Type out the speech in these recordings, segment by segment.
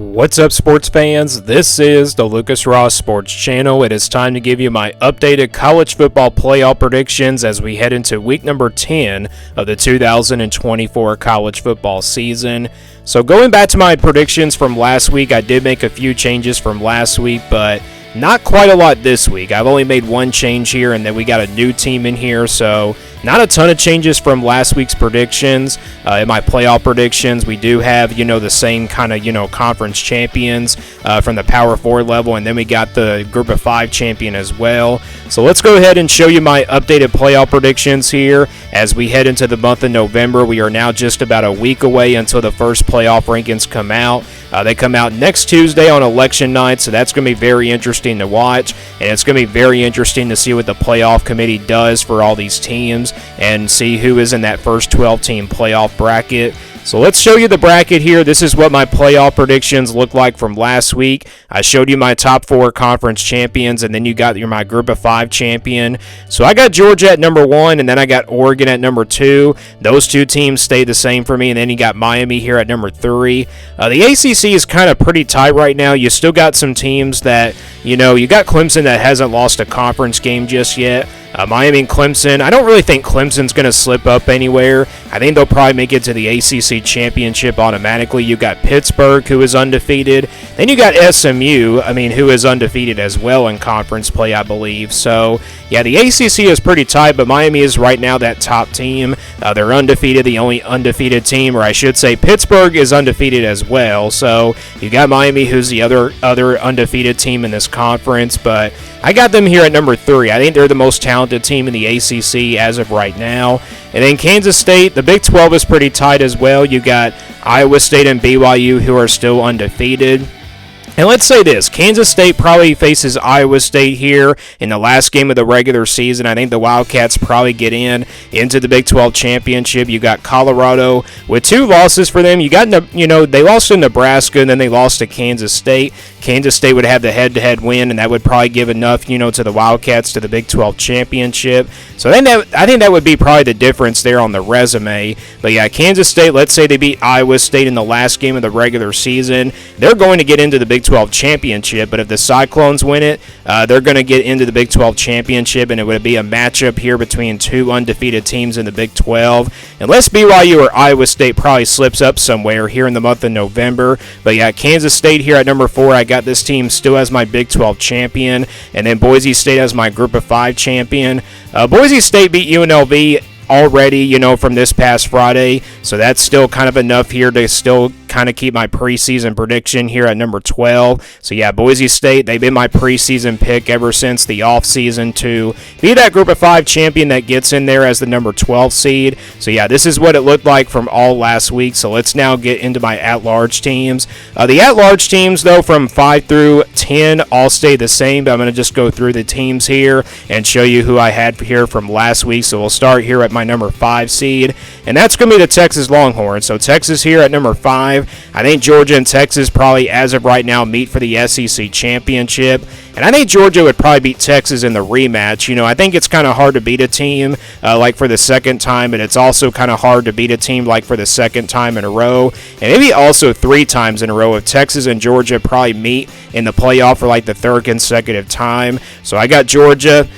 What's up, sports fans? This is the Lucas Ross Sports Channel. It is time to give you my updated college football playoff predictions as we head into week number 10 of the 2024 college football season. So going back to my predictions from last week, I did make a few changes from last week, but not quite a lot this week. I've only made one change here, and then we got a new team in here, so not a ton of changes from last week's predictions. In my playoff predictions, we do have, the same kind of, conference champions from the Power 4 level, and then we got the Group of 5 champion as well. So let's go ahead and show you my updated playoff predictions here as we head into the month of November. We are now just about a week away until the first playoff rankings come out. They come out next Tuesday on election night, so that's going to be very interesting to watch, and it's going to be very interesting to see what the playoff committee does for all these teams and see who is in that first 12-team playoff bracket. So let's show you the bracket here. This is what my playoff predictions look like from last week. I showed you my top 4 conference champions, and then you got my Group of 5 champion. So I got Georgia at number 1, and then I got Oregon at number 2. Those two teams stayed the same for me, and then you got Miami here at number 3. The ACC is kind of pretty tight right now. You still got some teams that, you got Clemson that hasn't lost a conference game just yet. Miami and Clemson, I don't really think Clemson's going to slip up anywhere. I think they'll probably make it to the ACC championship automatically. You got Pittsburgh, who is undefeated. Then you got SMU, who is undefeated as well in conference play, I believe. So, yeah, the ACC is pretty tight, but Miami is right now that top team. They're undefeated, the only undefeated team, or I should say Pittsburgh is undefeated as well. So you got Miami, who's the other undefeated team in this conference, but I got them here at number 3. I think they're the most talented team in the ACC as of right now. And then Kansas State, the Big 12 is pretty tight as well. You got Iowa State and BYU, who are still undefeated. And let's say this, Kansas State probably faces Iowa State here in the last game of the regular season. I think the Wildcats probably get into the Big 12 championship. You got Colorado with 2 losses for them. You got, they lost to Nebraska and then they lost to Kansas State. Kansas State would have the head-to-head win, and that would probably give enough, to the Wildcats to the Big 12 championship. So then I think that would be probably the difference there on the resume. But yeah, Kansas State, let's say they beat Iowa State in the last game of the regular season. They're going to get into the Big 12 championship, but if the Cyclones win it, they're going to get into the Big 12 championship, and it would be a matchup here between 2 undefeated teams in the Big 12. Unless BYU or Iowa State probably slips up somewhere here in the month of November. But yeah, Kansas State here at number 4. I got this team still as my Big 12 champion, and then Boise State as my Group of 5 champion. Boise State beat UNLV already, from this past Friday, so that's still kind of enough here to still kind of keep my preseason prediction here at number 12. So yeah, Boise State, they've been my preseason pick ever since the offseason to be that Group of 5 champion that gets in there as the number 12 seed. So yeah, this is what it looked like from all last week. So let's now get into my at-large teams. The at-large teams, though, from 5 through 10 all stay the same, but I'm going to just go through the teams here and show you who I had here from last week. So we'll start here at my number 5 seed, and that's going to be the Texas Longhorns. So Texas here at number 5. I think Georgia and Texas probably, as of right now, meet for the SEC championship, and I think Georgia would probably beat Texas in the rematch. I think it's kind of hard to beat a team like for the second time, but it's also kind of hard to beat a team like for the second time in a row, and maybe also 3 times in a row if Texas and Georgia probably meet in the playoff for like the 3rd consecutive time. So I got Georgia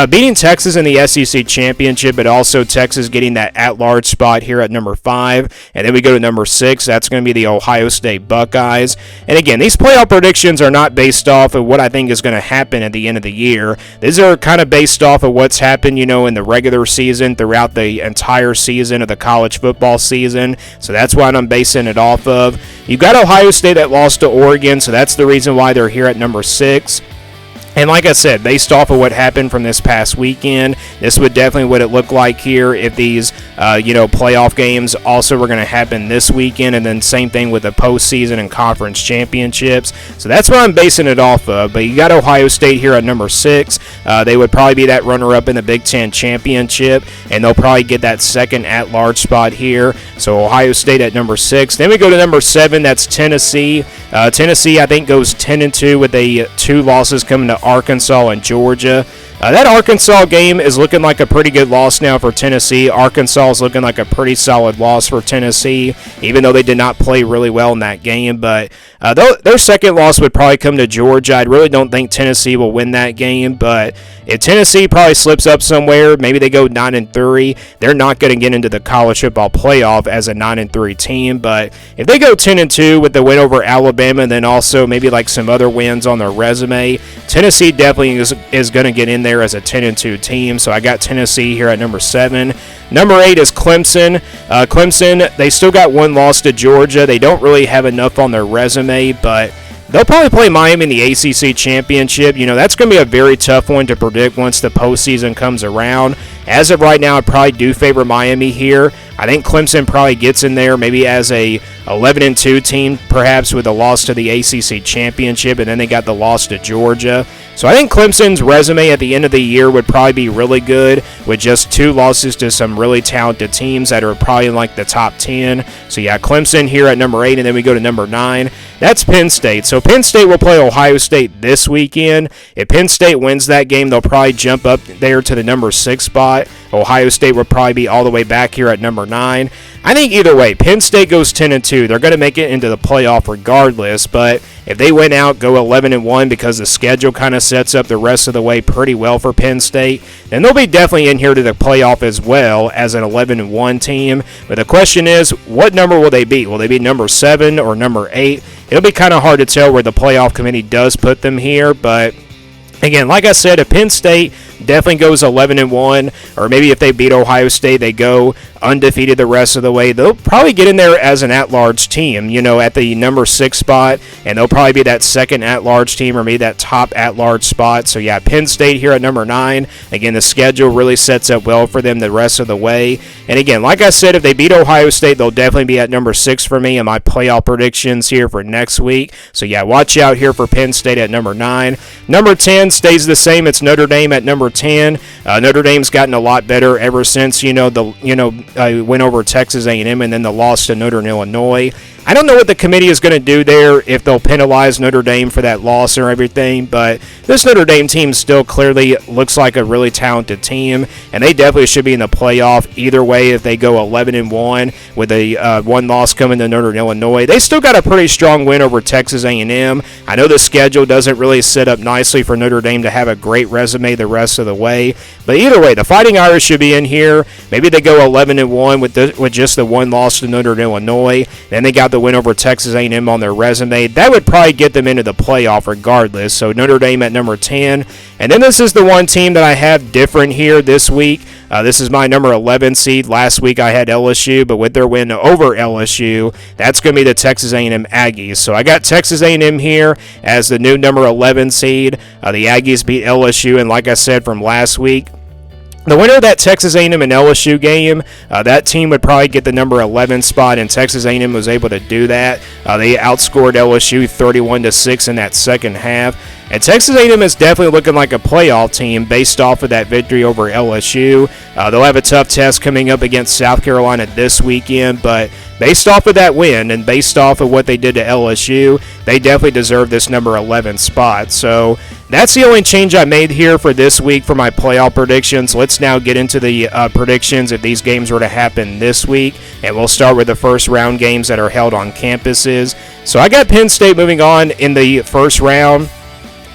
beating Texas in the SEC championship, but also Texas getting that at-large spot here at number 5. And then we go to number 6. That's going to be the Ohio State Buckeyes. And again, these playoff predictions are not based off of what I think is going to happen at the end of the year. These are kind of based off of what's happened, in the regular season throughout the entire season of the college football season. So that's what I'm basing it off of. You've got Ohio State that lost to Oregon, so that's the reason why they're here at number 6. And like I said, based off of what happened from this past weekend, this would definitely what it looked like here if these, playoff games also were going to happen this weekend, and then same thing with the postseason and conference championships. So that's what I'm basing it off of. But you got Ohio State here at number 6. They would probably be that runner-up in the Big Ten championship, and they'll probably get that second at-large spot here. So Ohio State at number 6. Then we go to number 7. That's Tennessee. Tennessee, I think, goes 10-2 with 2 losses coming to Arkansas and Georgia. That Arkansas game is looking like a pretty good loss now for Tennessee. Arkansas is looking like a pretty solid loss for Tennessee, even though they did not play really well in that game. But their second loss would probably come to Georgia. I really don't think Tennessee will win that game, but if Tennessee probably slips up somewhere, maybe they go 9-3, they're not going to get into the college football playoff as a 9-3 team. But if they go 10-2 with the win over Alabama, and then also maybe like some other wins on their resume, Tennessee definitely is going to get in there as a 10-2 team. So I got Tennessee here at number 7. Number 8 is Clemson. Clemson, they still got one loss to Georgia. They don't really have enough on their resume, but they'll probably play Miami in the ACC Championship. You know, that's going to be a very tough one to predict once the postseason comes around. As of right now, I probably do favor Miami here. I think Clemson probably gets in there maybe as a 11-2 team, perhaps with a loss to the ACC Championship, and then they got the loss to Georgia. So I think Clemson's resume at the end of the year would probably be really good with just 2 losses to some really talented teams that are probably in like the top 10. So yeah, Clemson here at number 8, and then we go to number 9. That's Penn State. So Penn State will play Ohio State this weekend. If Penn State wins that game, they'll probably jump up there to the number 6 spot. Ohio State will probably be all the way back here at number 9. I think either way, Penn State goes 10-2. They're going to make it into the playoff regardless, but if they win out, go 11-1 because the schedule kind of sets up the rest of the way pretty well for Penn State, then they'll be definitely in here to the playoff as well as an 11-1 team. But the question is, what number will they be? Will they be number 7 or number 8? It'll be kind of hard to tell where the playoff committee does put them here, but again, like I said, if Penn State definitely goes 11-1, or maybe if they beat Ohio State, they go undefeated the rest of the way, they'll probably get in there as an at-large team, you know, at the number 6 spot, and they'll probably be that second at-large team or maybe that top at-large spot. So yeah, Penn State here at number 9. Again, the schedule really sets up well for them the rest of the way. And again, like I said, if they beat Ohio State, they'll definitely be at number 6 for me in my playoff predictions here for next week. So yeah, watch out here for Penn State at number 9. Number 10 stays the same. It's Notre Dame at number 10. Notre Dame's gotten a lot better ever since, went over Texas A&M and then the loss to Northern Illinois. I don't know what the committee is going to do there, if they'll penalize Notre Dame for that loss or everything, but this Notre Dame team still clearly looks like a really talented team, and they definitely should be in the playoff either way if they go 11-1 with a one loss coming to Northern Illinois. They still got a pretty strong win over Texas A&M. I know the schedule doesn't really set up nicely for Notre Dame to have a great resume the rest of the way, but either way, the Fighting Irish should be in here. Maybe they go 11-1 with just the one loss to Northern Illinois. Then they got the win over Texas A&M on their resume. That would probably get them into the playoff regardless. So Notre Dame at number 10. And then this is the one team that I have different here this week. This is my number 11 seed. Last week I had LSU, but with their win over LSU, that's going to be the Texas A&M Aggies. So I got Texas A&M here as the new number 11 seed. The Aggies beat LSU, and like I said from last week, the winner of that Texas A&M and LSU game, that team would probably get the number 11 spot, and Texas A&M was able to do that. They outscored LSU 31-6 in that second half. And Texas A&M is definitely looking like a playoff team based off of that victory over LSU. They'll have a tough test coming up against South Carolina this weekend, but based off of that win and based off of what they did to LSU, they definitely deserve this number 11 spot. So that's the only change I made here for this week for my playoff predictions. Let's now get into the predictions if these games were to happen this week, and we'll start with the first round games that are held on campuses. So I got Penn State moving on in the first round.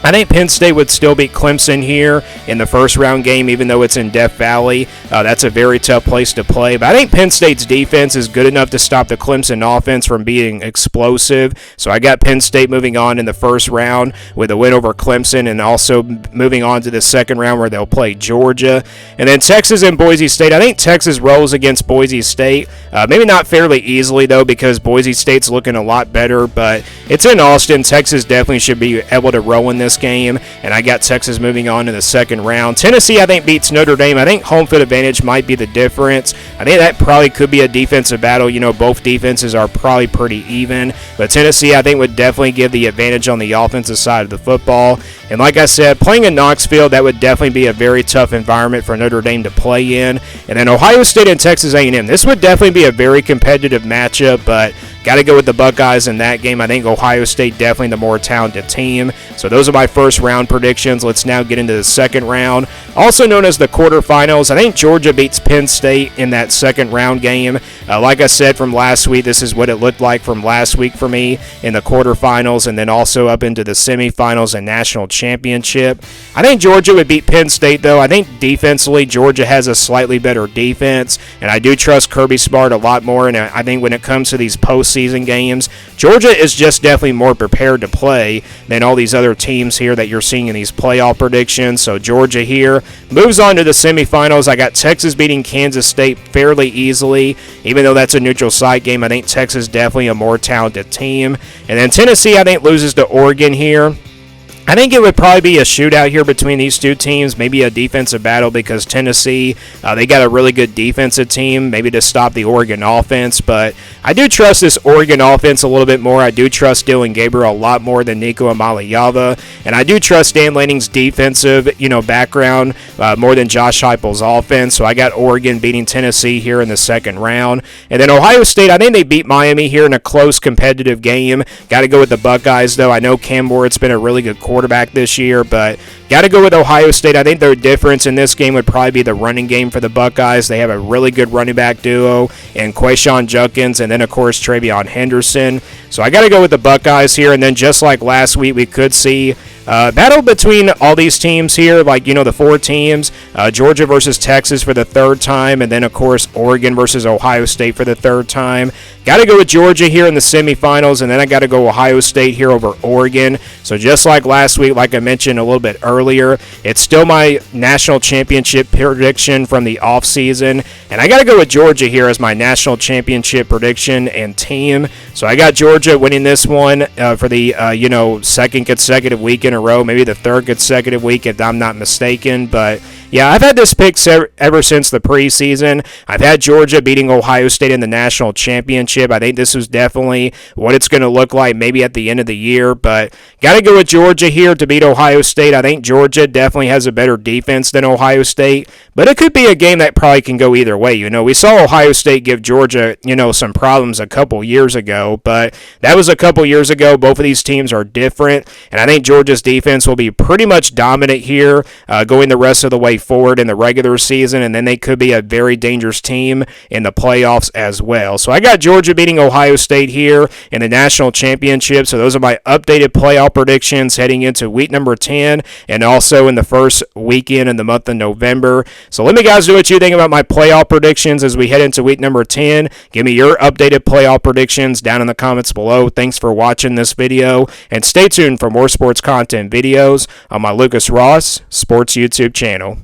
I think Penn State would still beat Clemson here in the first round game, even though it's in Death Valley. That's a very tough place to play. But I think Penn State's defense is good enough to stop the Clemson offense from being explosive. So I got Penn State moving on in the first round with a win over Clemson, and also moving on to the second round where they'll play Georgia. And then Texas and Boise State. I think Texas rolls against Boise State. Maybe not fairly easily, though, because Boise State's looking a lot better. But it's in Austin. Texas definitely should be able to roll in this game, and I got Texas moving on to the second round. Tennessee, I think, beats Notre Dame. I think home field advantage might be the difference. I think that probably could be a defensive battle. You know, both defenses are probably pretty even, but Tennessee, I think, would definitely give the advantage on the offensive side of the football. And like I said, playing in Knoxville, that would definitely be a very tough environment for Notre Dame to play in. And then Ohio State and Texas A&M. This would definitely be a very competitive matchup, but got to go with the Buckeyes in that game. I think Ohio State definitely the more talented team. So those are my first round predictions. Let's now get into the second round, also known as the quarterfinals. I think Georgia beats Penn State in that second round game. Like I said from last week, this is what it looked like from last week for me in the quarterfinals, and then also up into the semifinals and national championship. I think Georgia would beat Penn State, though. I think defensively, Georgia has a slightly better defense, and I do trust Kirby Smart a lot more. And I think when it comes to these postseason games, Georgia is just definitely more prepared to play than all these other teams here that you're seeing in these playoff predictions. So Georgia here moves on to the semifinals. I got Texas beating Kansas State fairly easily. Even though that's a neutral site game, I think Texas definitely a more talented team. And then Tennessee, I think, loses to Oregon here. I think it would probably be a shootout here between these two teams, maybe a defensive battle because Tennessee, they got a really good defensive team, maybe to stop the Oregon offense. But I do trust this Oregon offense a little bit more. I do trust Dylan Gabriel a lot more than Nico Amaliava. And I do trust Dan Lanning's defensive, background more than Josh Heupel's offense. So I got Oregon beating Tennessee here in the second round. And then Ohio State, I think they beat Miami here in a close competitive game. Got to go with the Buckeyes, though. I know Cam Ward's been a really good quarterback this year, but got to go with Ohio State. I think their difference in this game would probably be the running game for the Buckeyes. They have a really good running back duo in Quayshawn Judkins and then, of course, TreVeyon Henderson. So I got to go with the Buckeyes here. And then just like last week, we could see battle between all these teams here, like, the four teams, Georgia versus Texas for the third time, and then, of course, Oregon versus Ohio State for the third time. Got to go with Georgia here in the semifinals, and then I got to go Ohio State here over Oregon. So just like last week, like I mentioned a little bit earlier, it's still my national championship prediction from the offseason, and I got to go with Georgia here as my national championship prediction and team. So I got Georgia winning this one for the, second consecutive week in a row, maybe the third consecutive week if I'm not mistaken. But yeah, I've had this pick ever since the preseason. I've had Georgia beating Ohio State in the national championship. I think this is definitely what it's going to look like maybe at the end of the year, but got to go with Georgia here to beat Ohio State. I think Georgia definitely has a better defense than Ohio State, but it could be a game that probably can go either way. We saw Ohio State give Georgia, some problems a couple years ago, but that was a couple years ago. Both of these teams are different, and I think Georgia's defense will be pretty much dominant here going the rest of the way forward in the regular season, and then they could be a very dangerous team in the playoffs as well. So I got Georgia beating Ohio State here in the national championship. So those are my updated playoff predictions heading into week number 10 and also in the first weekend in the month of November. So let me guys know what you think about my playoff predictions as we head into week number 10. Give me your updated playoff predictions down in the comments below. Thanks for watching this video, and stay tuned for more sports content videos on my Lucas Ross Sports YouTube channel.